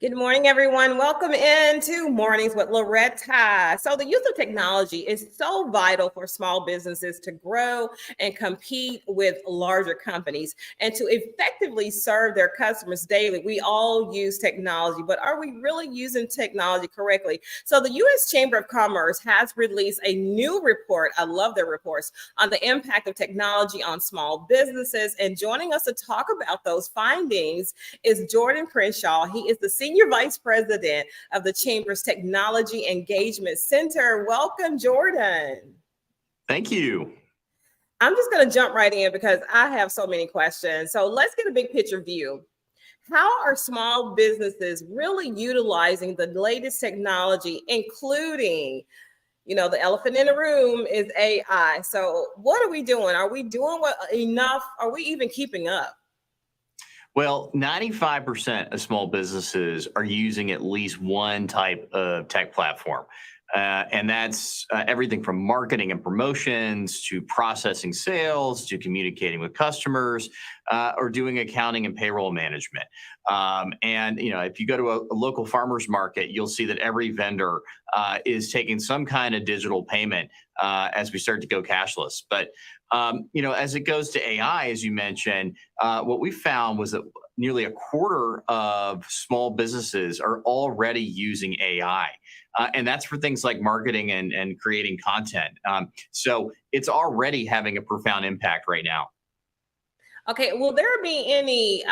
Good morning, everyone. Welcome into Mornings with Loretta. So the use of technology is so vital for small businesses to grow and compete with larger companies and to effectively serve their customers daily. We all use technology, but are we really using technology correctly? So the U.S. Chamber of Commerce has released a new report. I love their reports on the impact of technology on small businesses. And joining us to talk about those findings is Jordan Crenshaw. He is the Senior Vice President of the Chamber's Technology Engagement Center. Welcome, Jordan. Thank you. I'm just going to jump right in because I have so many questions. So let's get a big picture view. How are small businesses really utilizing the latest technology, including, the elephant in the room is AI. So what are we doing? Are we doing enough? Are we even keeping up? Well, 95% of small businesses are using at least one type of tech platform. And that's everything from marketing and promotions to processing sales to communicating with customers or doing accounting and payroll management. If you go to a local farmer's market, you'll see that every vendor is taking some kind of digital payment as we start to go cashless. But as it goes to AI, as you mentioned, what we found was that nearly a quarter of small businesses are already using AI. And that's for things like marketing and creating content. So it's already having a profound impact right now. Okay, will there be any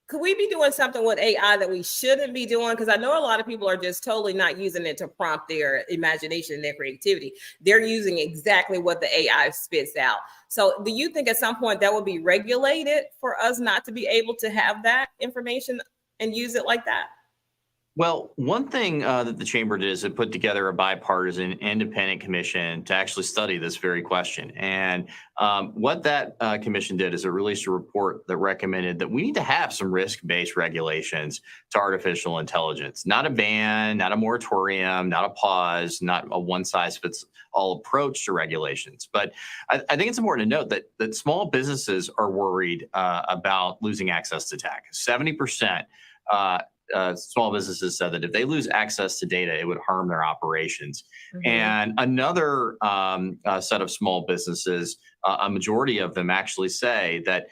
could we be doing something with AI that we shouldn't be doing? Because I know a lot of people are just totally not using it to prompt their imagination and their creativity. They're using exactly what the AI spits out. So do you think at some point that will be regulated for us not to be able to have that information and use it like that? Well, one thing that the chamber did is it put together a bipartisan independent commission to actually study this very question. And what that commission did is it released a report that recommended that we need to have some risk-based regulations to artificial intelligence, not a ban, not a moratorium, not a pause, not a one-size-fits-all approach to regulations. But I think it's important to note that small businesses are worried about losing access to tech. 70% small businesses said that if they lose access to data, it would harm their operations. Mm-hmm. And another set of small businesses, a majority of them actually say that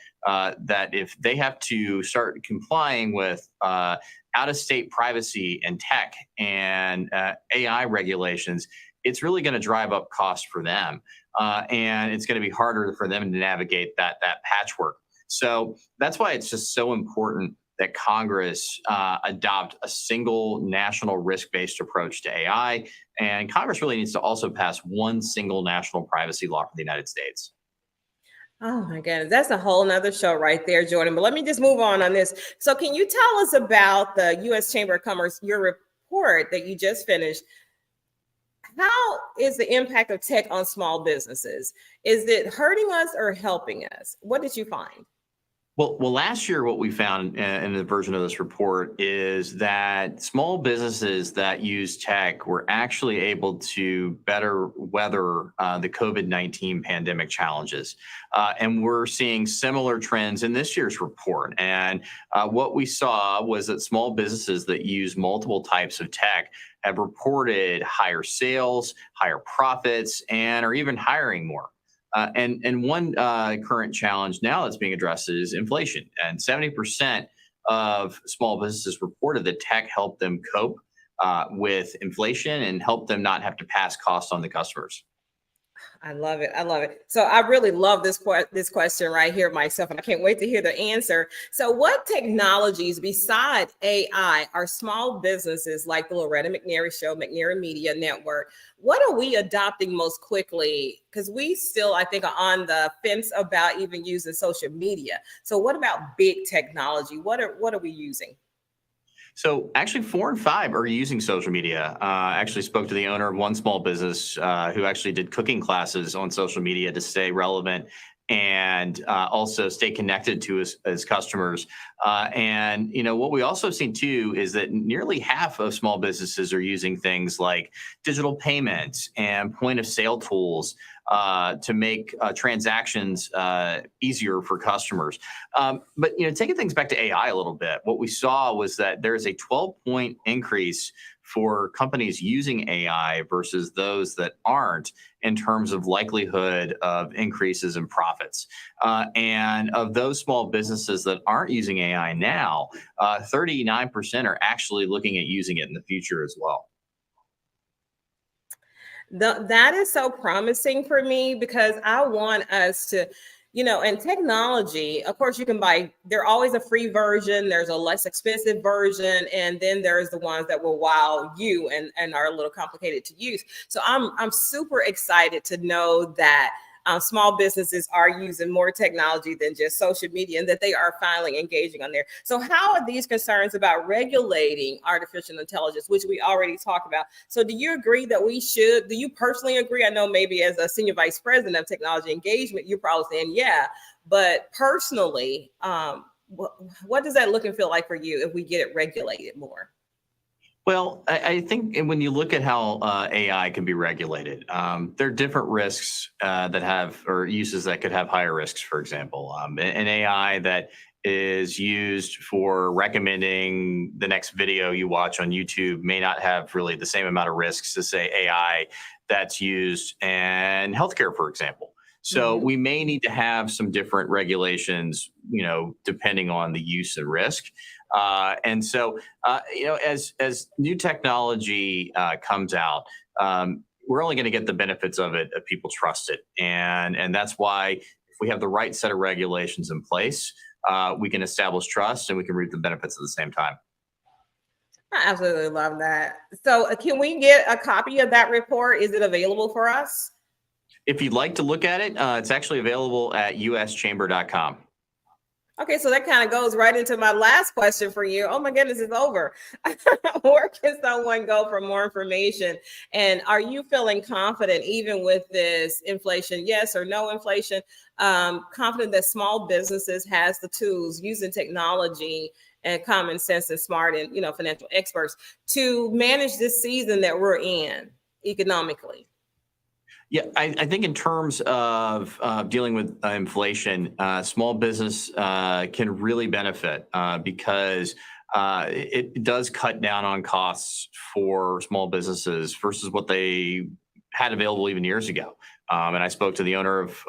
if they have to start complying with out-of-state privacy and tech and AI regulations, it's really going to drive up costs for them. And it's going to be harder for them to navigate that patchwork. So that's why it's just so important that Congress adopt a single national risk-based approach to AI. And Congress really needs to also pass one single national privacy law for the United States. Oh my goodness, that's a whole nother show right there, Jordan. But let me just move on this. So can you tell us about the U.S. Chamber of Commerce, your report that you just finished? How is the impact of tech on small businesses? Is it hurting us or helping us? What did you find? Well, last year, what we found in the version of this report is that small businesses that use tech were actually able to better weather the COVID-19 pandemic challenges. And we're seeing similar trends in this year's report. And what we saw was that small businesses that use multiple types of tech have reported higher sales, higher profits, and are even hiring more. And one current challenge now that's being addressed is inflation. And 70% of small businesses reported that tech helped them cope with inflation and helped them not have to pass costs on the customers. I love it. I love it. So I really love this question right here myself, and I can't wait to hear the answer. So what technologies beside AI are small businesses like the Loretta McNary Show, McNary Media Network, what are we adopting most quickly? Because we still, I think, are on the fence about even using social media. So what about big technology? What are we using? So actually 4 in 5 are using social media. I actually spoke to the owner of one small business who actually did cooking classes on social media to stay relevant and also stay connected to his customers. And what we also have seen too is that nearly half of small businesses are using things like digital payments and point of sale tools to make transactions easier for customers. But taking things back to AI a little bit, what we saw was that there's a 12-point increase for companies using AI versus those that aren't in terms of likelihood of increases in profits. And of those small businesses that aren't using AI now, 39% are actually looking at using it in the future as well. That is so promising for me because I want us to, and technology, of course, you can buy, there's always a free version, there's a less expensive version, and then there's the ones that will wow you and are a little complicated to use. So I'm super excited to know that small businesses are using more technology than just social media and that they are finally engaging on there. So how are these concerns about regulating artificial intelligence, which we already talked about? So do you agree that we should? Do you personally agree? I know maybe as a senior vice president of technology engagement, you're probably saying, yeah, but personally, what does that look and feel like for you if we get it regulated more? Well, I think when you look at how AI can be regulated, there are different risks that have, or uses that could have higher risks, for example. An AI that is used for recommending the next video you watch on YouTube may not have really the same amount of risks as, say, AI that's used in healthcare, for example. So we may need to have some different regulations, depending on the use and risk. And so, as new technology comes out, we're only going to get the benefits of it if people trust it. And that's why if we have the right set of regulations in place, we can establish trust and we can reap the benefits at the same time. I absolutely love that. So can we get a copy of that report? Is it available for us? If you'd like to look at it, it's actually available at uschamber.com. Okay, so that kind of goes right into my last question for you. Oh my goodness, it's over. Where can someone go for more information? And are you feeling confident, even with this inflation, yes or no inflation, confident that small businesses has the tools using technology and common sense and smart and financial experts to manage this season that we're in economically? Yeah, I think in terms of dealing with inflation, small business can really benefit because it does cut down on costs for small businesses versus what they had available even years ago. And I spoke to the owner of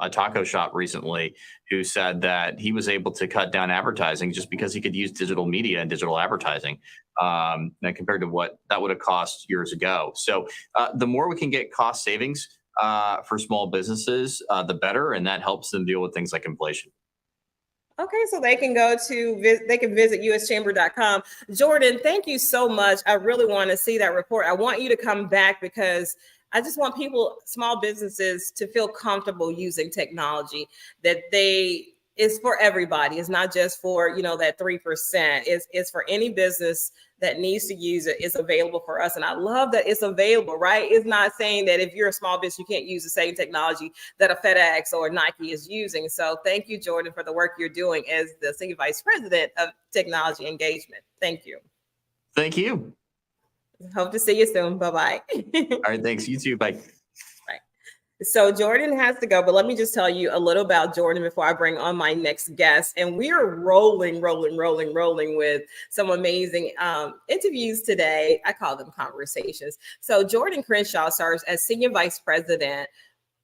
a taco shop recently who said that he was able to cut down advertising just because he could use digital media and digital advertising compared to what that would have cost years ago. So the more we can get cost savings for small businesses, the better, and that helps them deal with things like inflation. Okay, so they can visit uschamber.com. Jordan, thank you so much. I really want to see that report. I want you to come back because I just want small businesses to feel comfortable using technology, that it's for everybody. It's not just for, that 3%. It's for any business that needs to use it. It's available for us. And I love that it's available, right? It's not saying that if you're a small business, you can't use the same technology that a FedEx or Nike is using. So thank you, Jordan, for the work you're doing as the Senior Vice President of Technology Engagement. Thank you. Thank you. Hope to see you soon. Bye-bye. All right, thanks. You too. Bye. So Jordan has to go, but let me just tell you a little about Jordan before I bring on my next guest. And we are rolling with some amazing interviews today. I call them conversations. So Jordan Crenshaw serves as Senior Vice President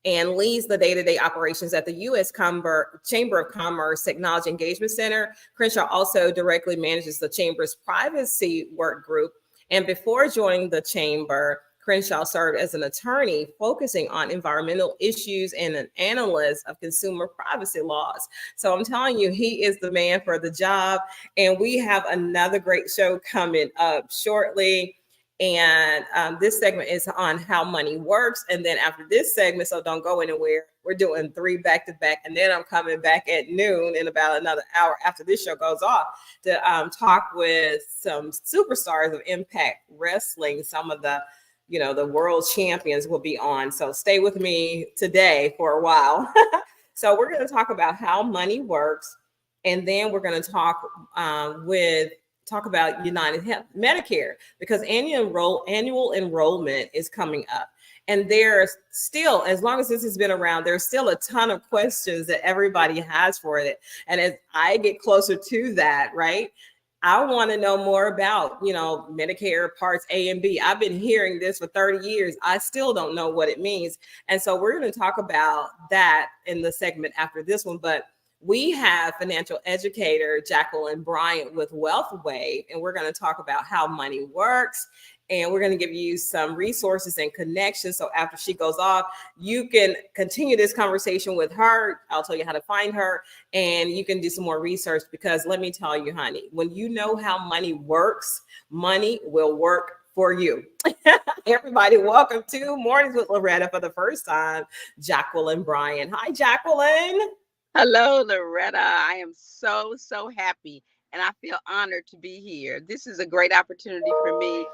and leads the day-to-day operations at the U.S. Chamber of Commerce Technology Engagement Center. Crenshaw also directly manages the Chamber's privacy work group. And before joining the Chamber, Crenshaw served as an attorney focusing on environmental issues and an analyst of consumer privacy laws. So I'm telling you, he is the man for the job. And we have another great show coming up shortly. And this segment is on how money works. And then after this segment, so don't go anywhere, we're doing 3 back-to-back. And then I'm coming back at noon in about another hour after this show goes off to talk with some superstars of Impact Wrestling. Some of the world champions will be on. So stay with me today for a while. So we're going to talk about how money works. And then we're going to talk about United Health Medicare, because annual enrollment is coming up. And there's still, as long as this has been around, there's still a ton of questions that everybody has for it. And as I get closer to that, right, I want to know more about, Medicare Parts A and B. I've been hearing this for 30 years. I still don't know what it means. And so we're going to talk about that in the segment after this one. But we have financial educator Jacqueline Bryant with Wealthwave, and we're going to talk about how money works. And we're going to give you some resources and connections. So after she goes off, you can continue this conversation with her. I'll tell you how to find her, and you can do some more research, because let me tell you, honey, when you know how money works, money will work for you. Everybody, welcome to Mornings with Loretta for the first time, Jacqueline Bryant. Hi, Jacqueline. Hello, Loretta. I am so happy, and I feel honored to be here. This is a great opportunity for me,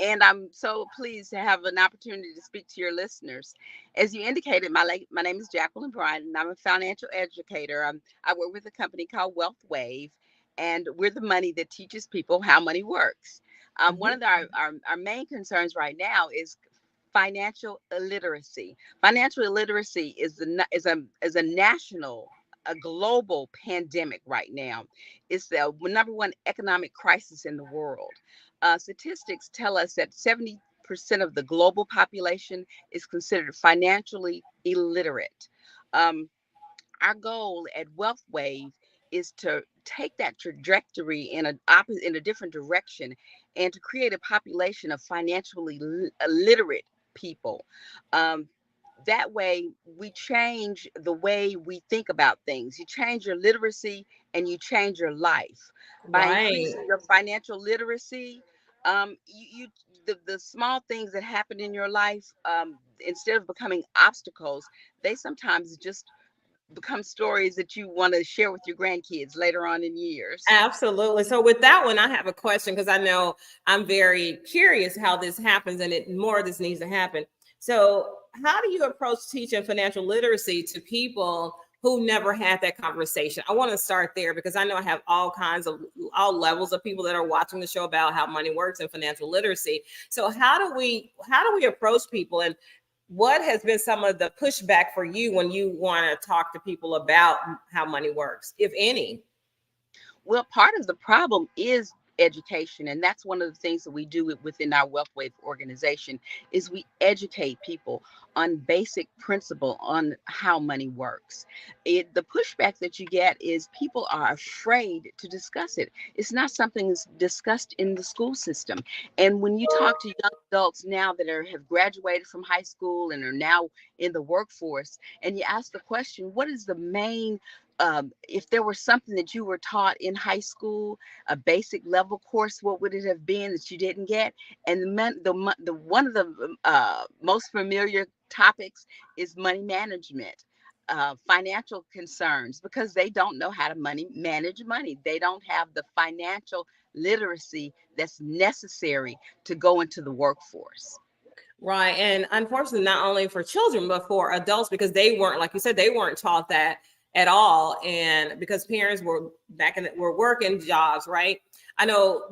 and I'm so pleased to have an opportunity to speak to your listeners. As you indicated, my name is Jacqueline Bryant, and I'm a financial educator. I work with a company called Wealthwave, and we're the money that teaches people how money works. One of our main concerns right now is financial illiteracy. Financial illiteracy is a national, a global pandemic right now. It's the number one economic crisis in the world. Statistics tell us that 70% of the global population is considered financially illiterate. Our goal at Wealthwave is to take that trajectory in a different direction, and to create a population of financially literate people. That way, we change the way we think about things. You change your literacy, and you change your life by Right. increasing your financial literacy. The small things that happen in your life, instead of becoming obstacles, they sometimes just become stories that you want to share with your grandkids later on in years. Absolutely. So with that one, I have a question, because I know I'm very curious how this happens, and more of this needs to happen. So how do you approach teaching financial literacy to people who never had that conversation? I want to start there, because I know I have all levels of people that are watching the show about how money works and financial literacy. So how do we approach people, and what has been some of the pushback for you when you want to talk to people about how money works, if any? Well, part of the problem is education, and that's one of the things that we do within our WealthWave organization is we educate people on basic principle on how money works. The pushback that you get is people are afraid to discuss it. It's not something that's discussed in the school system. And when you talk to young adults now that have graduated from high school and are now in the workforce, and you ask the question, what is the main if there was something that you were taught in high school, a basic level course, what would it have been that you didn't get? And the one of the most familiar topics is money management, financial concerns, because they don't know how to manage money. They don't have the financial literacy that's necessary to go into the workforce. Right. And unfortunately, not only for children, but for adults, because they weren't, like you said, they weren't taught that at all. And because parents were working jobs, right? I know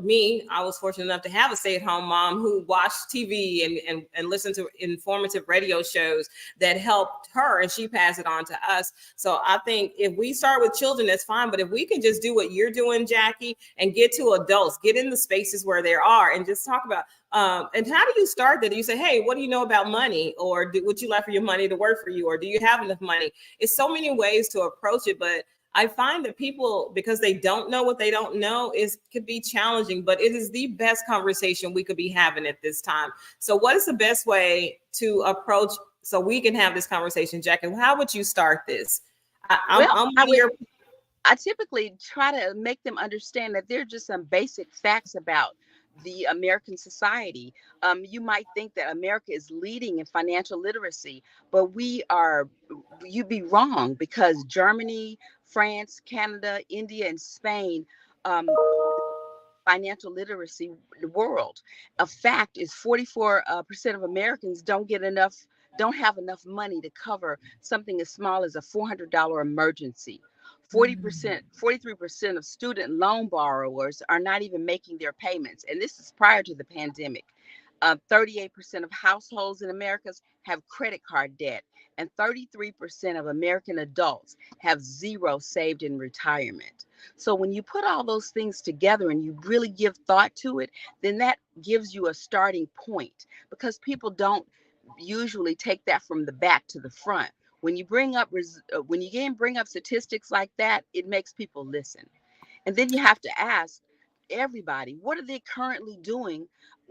I was fortunate enough to have a stay-at-home mom who watched TV and listened to informative radio shows that helped her, and she passed it on to us. So I think if we start with children, that's fine. But if we can just do what you're doing, Jackie, and get to adults, get in the spaces where there are, and just talk about, and how do you start that? Do you say, hey, what do you know about money? Or would you like for your money to work for you? Or do you have enough money? It's so many ways to approach it. But I find that people, because they don't know what they don't know, could be challenging, but it is the best conversation we could be having at this time. So what is the best way to approach so we can have this conversation, Jackie? How would you start this? I typically try to make them understand that there are just some basic facts about the American society. You might think that America is leading in financial literacy, but you'd be wrong, because Germany, France, Canada, India, and Spain, financial literacy world. A fact is 44% of Americans don't have enough money to cover something as small as a $400 emergency. 43% of student loan borrowers are not even making their payments. And this is prior to the pandemic. 38% of households in America have credit card debt, and 33% of American adults have zero saved in retirement. So when you put all those things together and you really give thought to it, then that gives you a starting point, because people don't usually take that from the back to the front. When you bring up statistics like that, it makes people listen. And then you have to ask everybody, what are they currently doing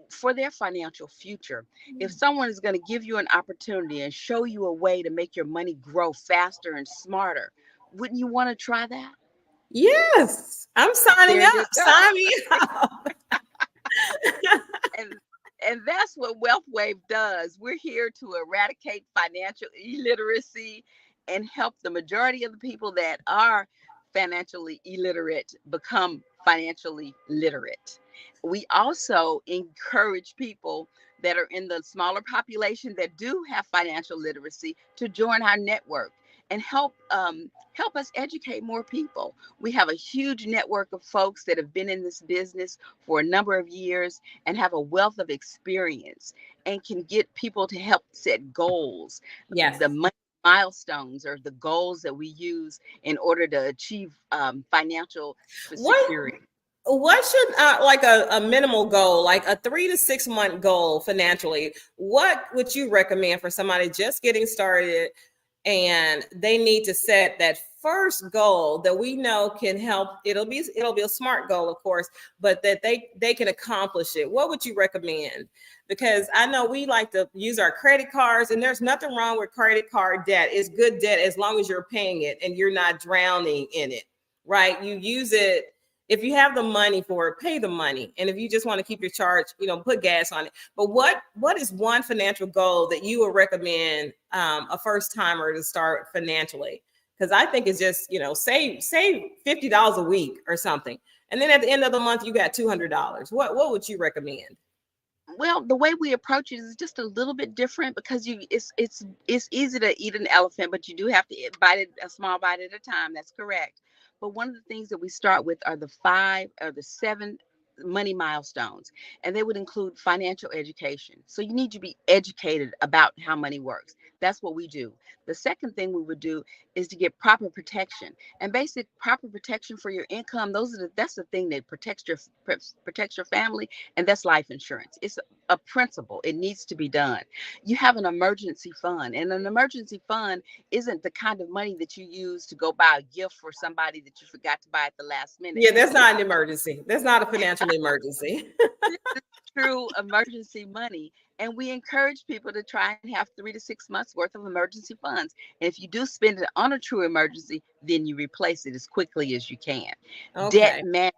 for their financial future? If someone is going to give you an opportunity and show you a way to make your money grow faster and smarter, wouldn't you want to try that? Yes, I'm signing There you up. go. Sign me up. And that's what Wealthwave does. We're here to eradicate financial illiteracy and help the majority of the people that are financially illiterate become financially literate. We also encourage people that are in the smaller population that do have financial literacy to join our network and help us educate more people. We have a huge network of folks that have been in this business for a number of years and have a wealth of experience and can get people to help set goals. Yes. The milestones or the goals that we use in order to achieve financial security. What should like a minimal goal, like a 3 to 6 month goal financially? What would you recommend for somebody just getting started and they need to set that first goal that we know can help? It'll be a SMART goal, of course, but that they can accomplish it. What would you recommend? Because I know we like to use our credit cards, and there's nothing wrong with credit card debt. It's good debt as long as you're paying it and you're not drowning in it, right? You use it. If you have the money for it, pay the money. And if you just want to keep your charge, put gas on it. But what is one financial goal that you would recommend a first timer to start financially? Because I think it's just, save $50 a week or something. And then at the end of the month, you got $200. What would you recommend? Well, the way we approach it is just a little bit different, because it's easy to eat an elephant, but you do have to bite it a small bite at a time. That's correct. But one of the things that we start with are the 5 or the 7 money milestones, and they would include financial education. So you need to be educated about how money works. That's what we do. The second thing we would do is to get proper protection, and basic proper protection for your income. That's the thing that protects your family, and that's life insurance. It's a principle. It needs to be done. You have an emergency fund, and an emergency fund isn't the kind of money that you use to go buy a gift for somebody that you forgot to buy at the last minute. Yeah, that's not an emergency. That's not a financial emergency. This is true emergency money. And we encourage people to try and have 3 to 6 months worth of emergency funds. And if you do spend it on a true emergency, then you replace it as quickly as you can. Okay. Debt management.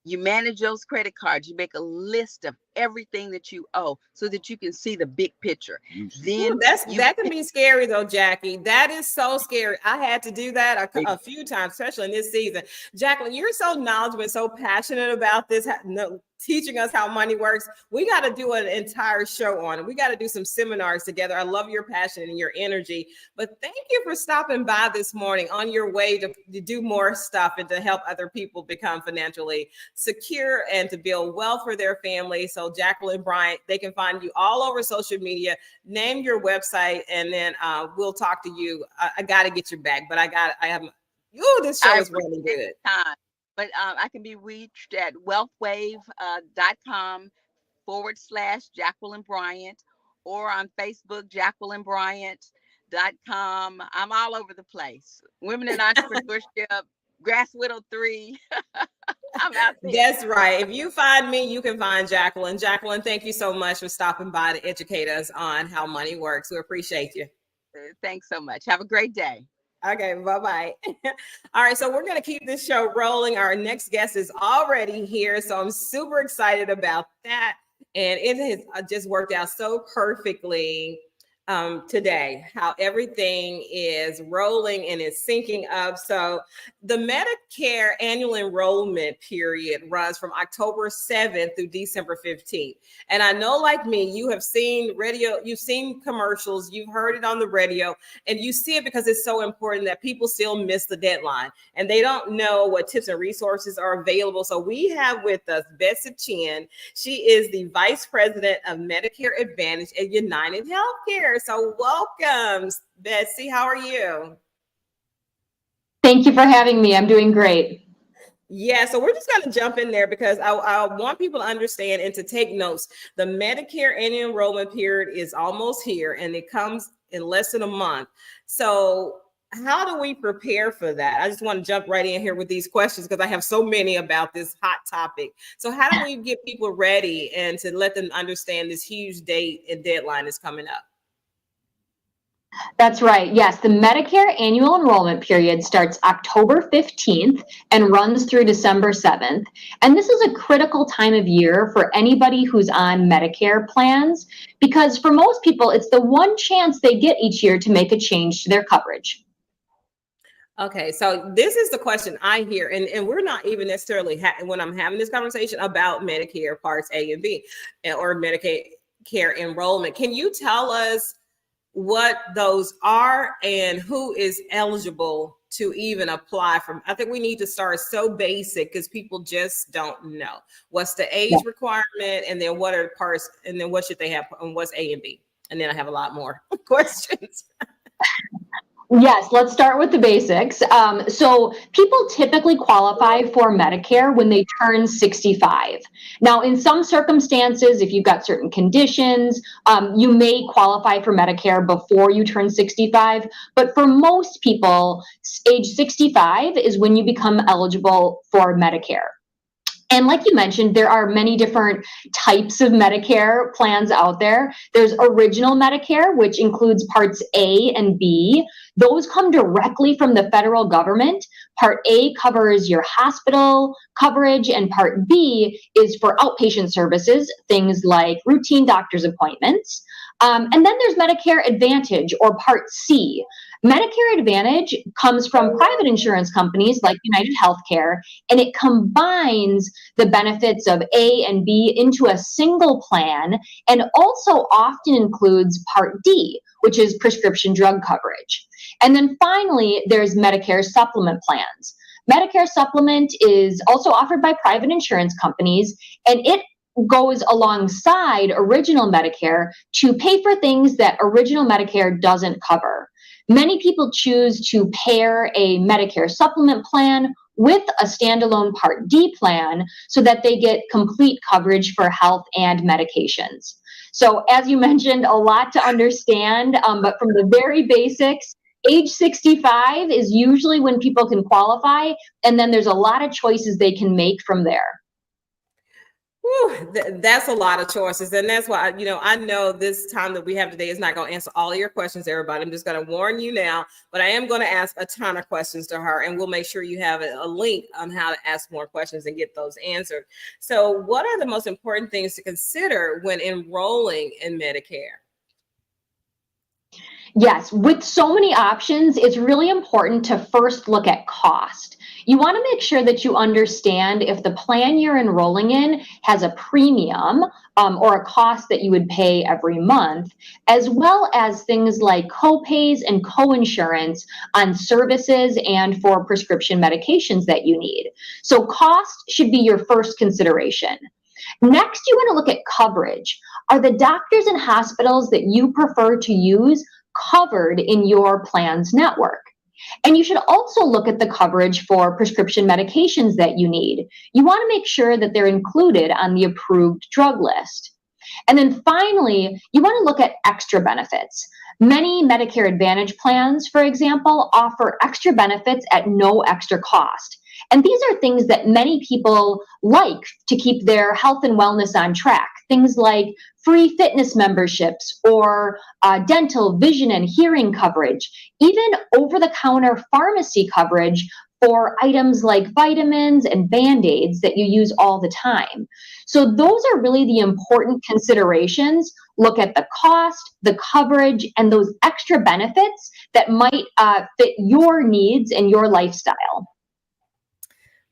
You manage those credit cards. You make a list of everything that you owe so that you can see the big picture. Then that can be scary though, Jackie. That is so scary. I had to do that a few times, especially in this season. Jacqueline, you're so knowledgeable and so passionate about this, teaching us how money works. We got to do an entire show on it. We got to do some seminars together. I love your passion and your energy. But thank you for stopping by this morning on your way to do more stuff and to help other people become financially secure and to build wealth for their family. So Jacqueline Bryant, they can find you all over social media. Name your website, and then we'll talk to you. I got to get you back, but this show is really good. But I can be reached at wealthwave.com/Jacqueline Bryant, or on Facebook, JacquelineBryant.com. I'm all over the place. Women in Entrepreneurship, Grass Widow 3. I'm out there. That's right. If you find me, you can find Jacqueline. Jacqueline, thank you so much for stopping by to educate us on how money works. We appreciate you. Thanks so much. Have a great day. Okay, bye-bye. All right, so we're going to keep this show rolling. Our next guest is already here, so I'm super excited about that. And it has just worked out so perfectly today, how everything is rolling and is syncing up. So the Medicare annual enrollment period runs from October 7th through December 15th. And I know, like me, you have seen radio, you've seen commercials, you've heard it on the radio, and you see it because it's so important that people still miss the deadline and they don't know what tips and resources are available. So we have with us Betsy Chin. She is the Vice President of Medicare Advantage at United Healthcare. So welcome, Betsy. How are you? Thank you for having me. I'm doing great. Yeah, so we're just going to jump in there because I want people to understand and to take notes. The Medicare annual enrollment period is almost here and it comes in less than a month. So how do we prepare for that? I just want to jump right in here with these questions because I have so many about this hot topic. So how do we get people ready and to let them understand this huge date and deadline is coming up? That's right. Yes, the Medicare annual enrollment period starts October 15th and runs through December 7th. And this is a critical time of year for anybody who's on Medicare plans, because for most people, it's the one chance they get each year to make a change to their coverage. Okay, so this is the question I hear, and we're not even necessarily when I'm having this conversation about Medicare Parts A and B or Medicare enrollment. Can you tell us what those are and who is eligible to even apply from? I think we need to start so basic because people just don't know. What's the age requirement, and then what are parts, and then what should they have, and what's A and B? And then I have a lot more questions. Yes, let's start with the basics. So people typically qualify for Medicare when they turn 65. Now, in some circumstances, if you've got certain conditions, you may qualify for Medicare before you turn 65. But for most people, age 65 is when you become eligible for Medicare. And like you mentioned, there are many different types of Medicare plans out there. There's original Medicare, which includes parts A and B. Those come directly from the federal government. Part A covers your hospital coverage, and Part B is for outpatient services, things like routine doctor's appointments. And then there's Medicare Advantage, or Part C. Medicare Advantage comes from private insurance companies like United Healthcare, and it combines the benefits of A and B into a single plan, and also often includes Part D, which is prescription drug coverage. And then finally, there's Medicare Supplement plans. Medicare Supplement is also offered by private insurance companies, and it goes alongside original Medicare to pay for things that original Medicare doesn't cover. Many people choose to pair a Medicare Supplement plan with a standalone Part D plan so that they get complete coverage for health and medications. So as you mentioned, a lot to understand, but from the very basics, age 65 is usually when people can qualify, and then there's a lot of choices they can make from there. Whew, that's a lot of choices. And that's why, I know this time that we have today is not going to answer all of your questions, everybody. I'm just going to warn you now, but I am going to ask a ton of questions to her, and we'll make sure you have a link on how to ask more questions and get those answered. So what are the most important things to consider when enrolling in Medicare? Yes, with so many options, it's really important to first look at cost. You want to make sure that you understand if the plan you're enrolling in has a premium or a cost that you would pay every month, as well as things like co-pays and co-insurance on services and for prescription medications that you need. So cost should be your first consideration. Next, you want to look at coverage. Are the doctors and hospitals that you prefer to use covered in your plan's network? And you should also look at the coverage for prescription medications that you need. You want to make sure that they're included on the approved drug list. And then finally, you want to look at extra benefits. Many Medicare Advantage plans, for example, offer extra benefits at no extra cost. And these are things that many people like to keep their health and wellness on track. Things like free fitness memberships or dental, vision, and hearing coverage, even over-the-counter pharmacy coverage for items like vitamins and Band-Aids that you use all the time. So those are really the important considerations look at the cost, the coverage, and those extra benefits that might fit your needs and your lifestyle.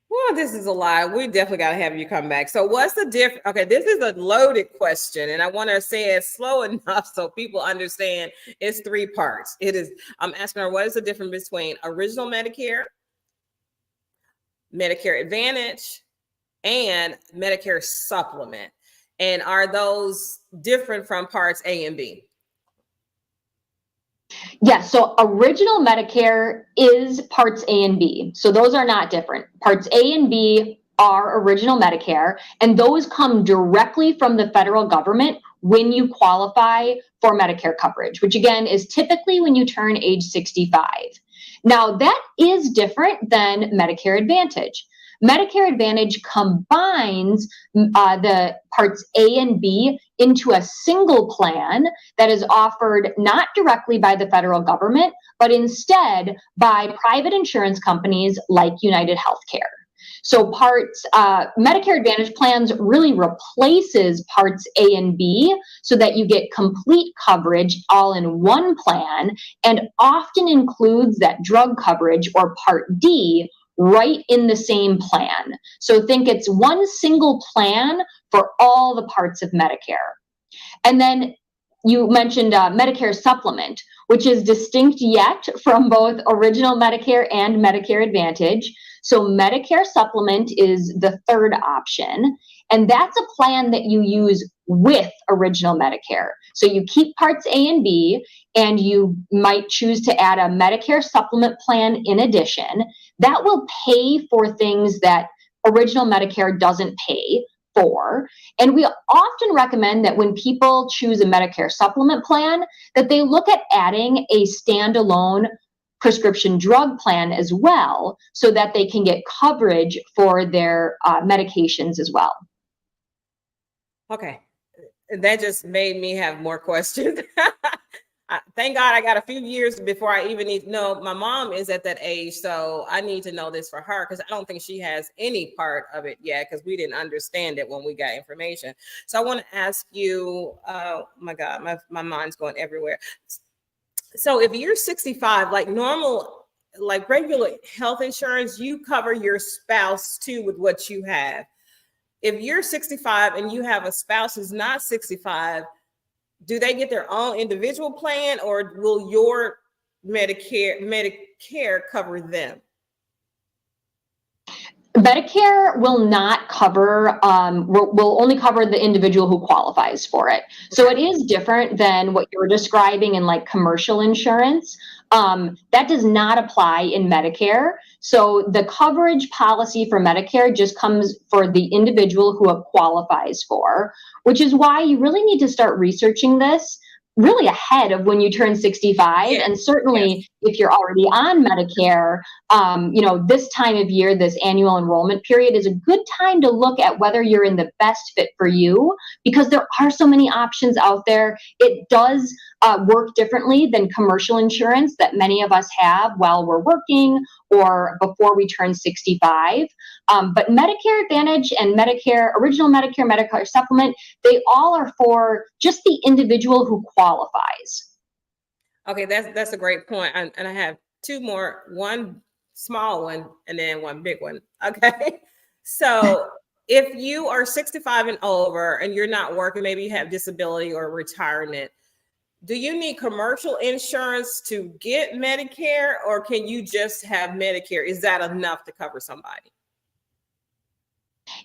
Well, this is a lot. We definitely got to have you come back. So what's the difference? Okay, this is a loaded question, and I want to say it slow enough so people understand it's 3 parts. I'm asking her, what is the difference between original Medicare, Medicare Advantage, and Medicare Supplement? And are those different from parts A and B? Yes, so original Medicare is parts A and B. So those are not different. Parts A and B are original Medicare, and those come directly from the federal government when you qualify for Medicare coverage, which again is typically when you turn age 65. Now, that is different than Medicare Advantage. Medicare Advantage combines the parts A and B into a single plan that is offered not directly by the federal government, but instead by private insurance companies like United Healthcare. So Medicare Advantage plans really replaces parts A and B so that you get complete coverage all in one plan, and often includes that drug coverage or Part D right in the same plan. So think it's one single plan for all the parts of Medicare. And then you mentioned Medicare Supplement, which is distinct yet from both original Medicare and Medicare Advantage. So Medicare Supplement is the third option, and that's a plan that you use with original Medicare. So you keep parts A and B, and you might choose to add a Medicare Supplement plan in addition. That will pay for things that original Medicare doesn't pay for. And we often recommend that when people choose a Medicare Supplement plan, that they look at adding a standalone prescription drug plan as well, so that they can get coverage for their medications as well. Okay, that just made me have more questions. Thank God I got a few years before I even need to know. My mom is at that age, so I need to know this for her, because I don't think she has any part of it yet, because we didn't understand it when we got information. So I want to ask you, oh my God, my mind's going everywhere. So if you're 65, like normal, like regular health insurance, you cover your spouse too with what you have. If you're 65 and you have a spouse who's not 65, do they get their own individual plan, or will your Medicare cover them? Medicare will not cover, will only cover the individual who qualifies for it. So it is different than what you were describing in like commercial insurance. That does not apply in Medicare. So the coverage policy for Medicare just comes for the individual who it qualifies for, which is why you really need to start researching this really ahead of when you turn 65. Yes. And certainly yes, if you're already on Medicare, this time of year, this annual enrollment period is a good time to look at whether you're in the best fit for you, because there are so many options out there. It does work differently than commercial insurance that many of us have while we're working or before we turn 65. But Medicare Advantage and Medicare, original Medicare, Medicare Supplement, they all are for just the individual who qualifies. Okay, that's a great point. And I have two more, one small one and then one big one. Okay. So if you are 65 and over and you're not working, maybe you have disability or retirement, do you need commercial insurance to get Medicare, or can you just have Medicare? Is that enough to cover somebody?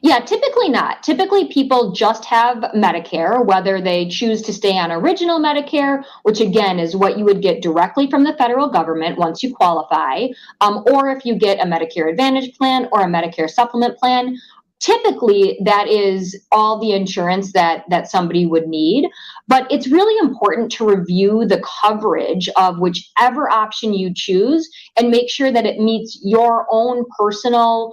Yeah, typically not. Typically, people just have Medicare, whether they choose to stay on original Medicare, which again is what you would get directly from the federal government once you qualify, or if you get a Medicare Advantage plan or a Medicare Supplement plan. Typically, that is all the insurance that somebody would need, but it's really important to review the coverage of whichever option you choose and make sure that it meets your own personal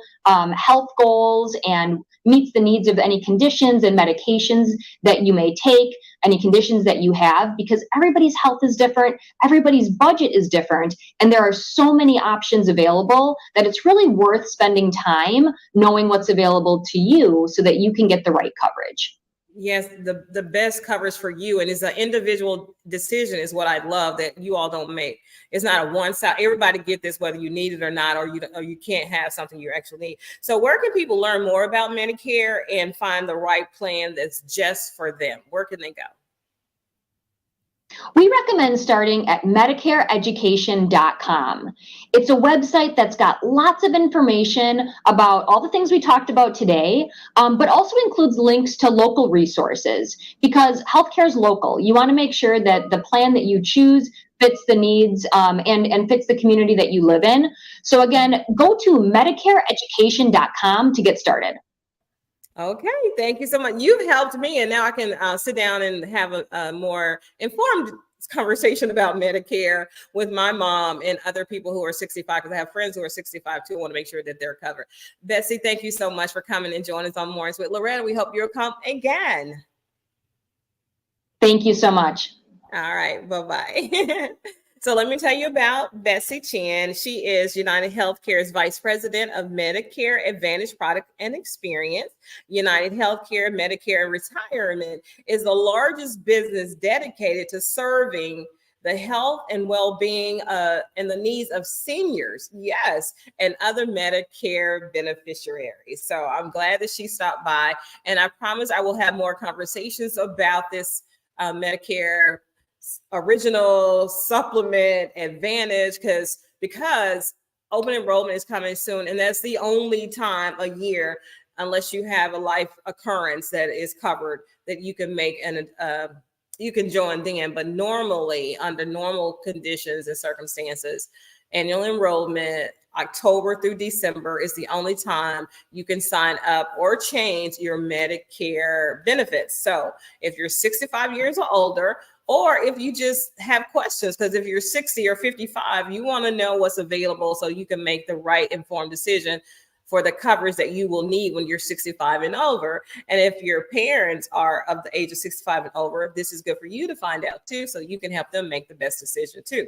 health goals and meets the needs of any conditions and medications that you may take, any conditions that you have, because everybody's health is different, everybody's budget is different, and there are so many options available that it's really worth spending time knowing what's available to you so that you can get the right coverage. Yes, the best coverage for you, and it's an individual decision is what I love that you all don't make. It's not a one side. Everybody get this whether you need it or not, or you can't have something you actually need. So where can people learn more about Medicare and find the right plan that's just for them? Where can they go? We recommend starting at medicareeducation.com. It's a website that's got lots of information about all the things we talked about today, but also includes links to local resources because healthcare is local. You want to make sure that the plan that you choose fits the needs and fits the community that you live in. So again, go to medicareeducation.com to get started. Okay, thank you so much. You've helped me, and now I can sit down and have a more informed conversation about Medicare with my mom and other people who are 65, because I have friends who are 65 too. I want to make sure that they're covered. Betsy, thank you so much for coming and joining us on Mornings with Loretta. We hope you'll come again. Thank you so much. All right, bye-bye. So let me tell you about Betsy Chan. She is United Healthcare's Vice President of Medicare Advantage Product and Experience. United Healthcare Medicare and Retirement is the largest business dedicated to serving the health and well-being and the needs of seniors, yes, and other Medicare beneficiaries. So I'm glad that she stopped by, and I promise I will have more conversations about this Medicare original supplement advantage because open enrollment is coming soon, and that's the only time a year, unless you have a life occurrence that is covered, that you can make and you can join then. But normally, under normal conditions and circumstances, annual enrollment October through December is the only time you can sign up or change your Medicare benefits. So if you're 65 years or older, or if you just have questions, because if you're 60 or 55, you want to know what's available so you can make the right informed decision for the coverage that you will need when you're 65 and over. And if your parents are of the age of 65 and over, this is good for you to find out too, so you can help them make the best decision too.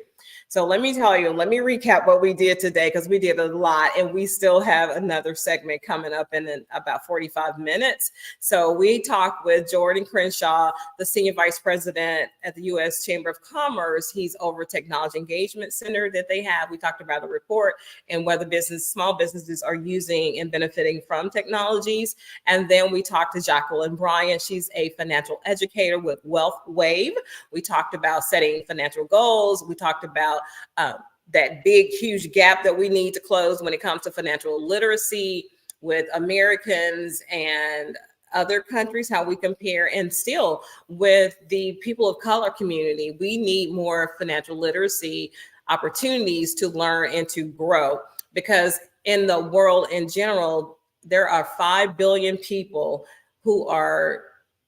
So let me recap what we did today, because we did a lot, and we still have another segment coming up in about 45 minutes. So we talked with Jordan Crenshaw, the Senior Vice President at the U.S. Chamber of Commerce. He's over Technology Engagement Center that they have. We talked about the report and whether small businesses are using and benefiting from technologies. And then we talked to Jacqueline Bryant. She's a financial educator with Wealthwave. We talked about setting financial goals. We talked about that big, huge gap that we need to close when it comes to financial literacy with Americans and other countries, how we compare, and still with the people of color community, we need more financial literacy opportunities to learn and to grow, because in the world in general, there are 5 billion people who are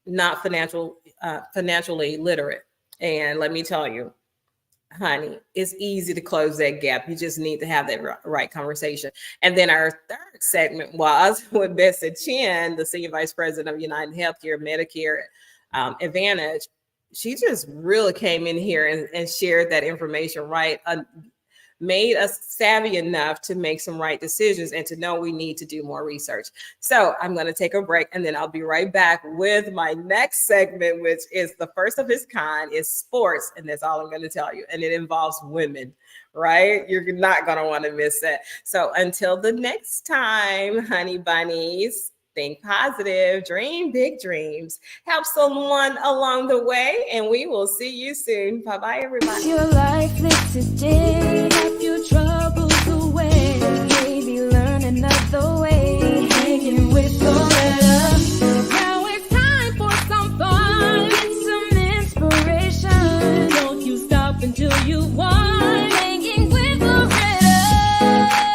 not financially literate. And let me tell you, honey, it's easy to close that gap. You just need to have that right conversation. And then our third segment was with Betsy Chan, the Senior Vice President of United Healthcare Medicare Advantage. She just really came in here and shared that information, right? Made us savvy enough to make some right decisions and to know we need to do more research. So I'm going to take a break, and then I'll be right back with my next segment, which is the first of its kind, is sports. And that's all I'm going to tell you. And it involves women, right? You're not going to want to miss that. So until the next time, honey bunnies, think positive, dream big dreams, help someone along the way, and we will see you soon. Bye-bye, everybody. Your life lives today, have your troubles away, maybe learn another way.